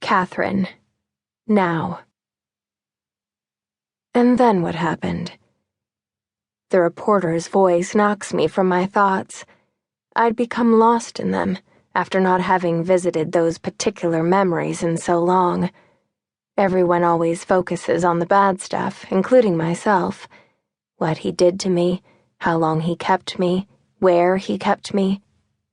Catherine. Now. And then what happened? The reporter's voice knocks me from my thoughts. I'd become lost in them after not having visited those particular memories in so long. Everyone always focuses on the bad stuff, including myself. What he did to me, how long he kept me, where he kept me,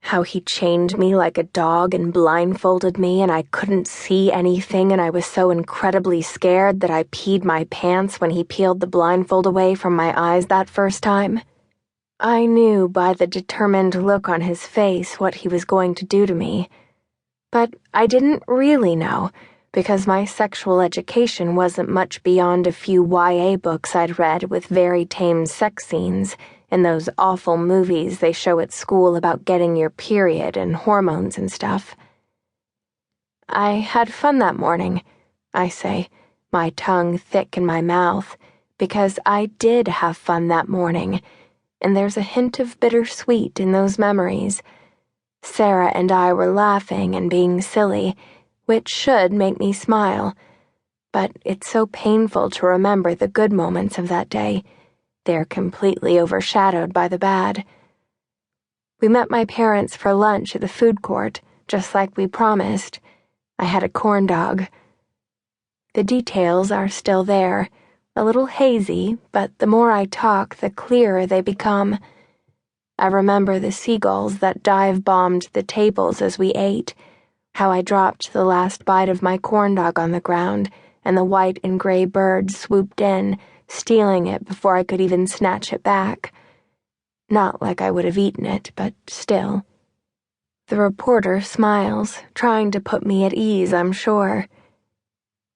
how he chained me like a dog and blindfolded me and I couldn't see anything and I was so incredibly scared that I peed my pants when he peeled the blindfold away from my eyes that first time. I knew by the determined look on his face what he was going to do to me. But I didn't really know, because my sexual education wasn't much beyond a few YA books I'd read with very tame sex scenes and those awful movies they show at school about getting your period and hormones and stuff. I had fun that morning, I say, my tongue thick in my mouth, because I did have fun that morning, and there's a hint of bittersweet in those memories. Sarah and I were laughing and being silly, which should make me smile, but it's so painful to remember the good moments of that day. They're completely overshadowed by the bad. We met my parents for lunch at the food court, just like we promised. I had a corn dog. The details are still there, a little hazy, but the more I talk, the clearer they become. I remember the seagulls that dive-bombed the tables as we ate, how I dropped the last bite of my corn dog on the ground, and the white and gray bird swooped in, stealing it before I could even snatch it back. Not like I would have eaten it, but still. The reporter smiles, trying to put me at ease, I'm sure.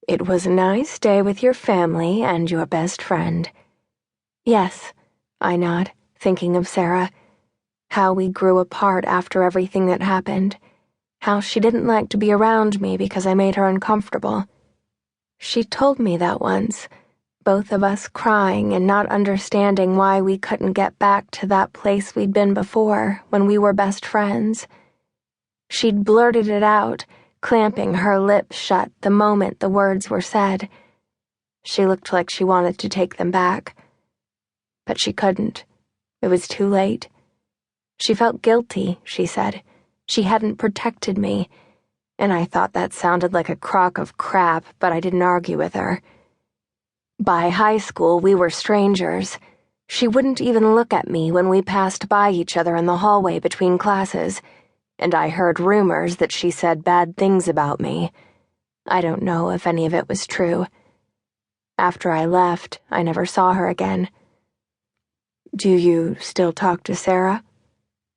It was a nice day with your family and your best friend. Yes, I nod, thinking of Sarah. How we grew apart after everything that happened. How she didn't like to be around me because I made her uncomfortable. She told me that once, both of us crying and not understanding why we couldn't get back to that place we'd been before, when we were best friends. She'd blurted it out, clamping her lips shut the moment the words were said. She looked like she wanted to take them back. But she couldn't. It was too late. She felt guilty, she said. She hadn't protected me, and I thought that sounded like a crock of crap, but I didn't argue with her. By high school, we were strangers. She wouldn't even look at me when we passed by each other in the hallway between classes, and I heard rumors that she said bad things about me. I don't know if any of it was true. After I left, I never saw her again. Do you still talk to Sarah?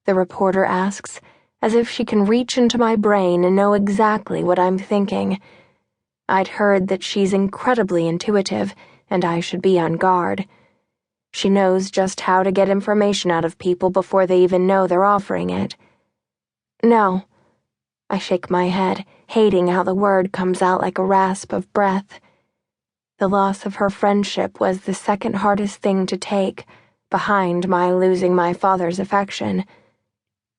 The reporter asks, as if she can reach into my brain and know exactly what I'm thinking. I'd heard that she's incredibly intuitive, and I should be on guard. She knows just how to get information out of people before they even know they're offering it. No. I shake my head, hating how the word comes out like a rasp of breath. The loss of her friendship was the second hardest thing to take, behind my losing my father's affection.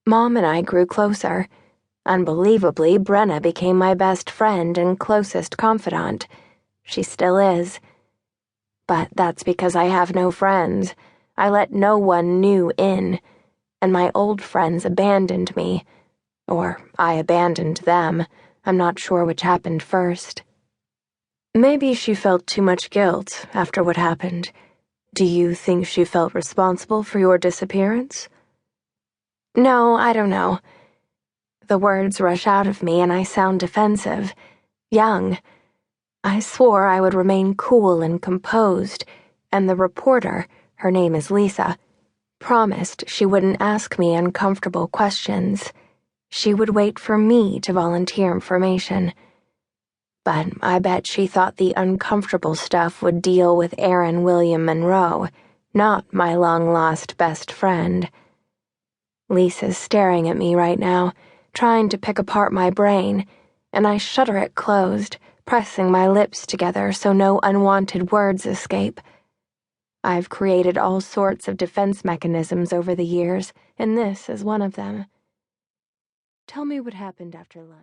Mom and I grew closer. Unbelievably, Brenna became my best friend and closest confidant. She still is. But that's because I have no friends. I let no one new in, and my old friends abandoned me. Or I abandoned them. I'm not sure which happened first. Maybe she felt too much guilt after what happened. Do you think she felt responsible for your disappearance? No, I don't know. The words rush out of me and I sound defensive, young. I swore I would remain cool and composed, and the reporter, her name is Lisa, promised she wouldn't ask me uncomfortable questions. She would wait for me to volunteer information. But I bet she thought the uncomfortable stuff would deal with Erin William Monroe, not my long-lost best friend. Lisa's staring at me right now, trying to pick apart my brain, and I shudder it closed, pressing my lips together so no unwanted words escape. I've created all sorts of defense mechanisms over the years, and this is one of them. Tell me what happened after lunch.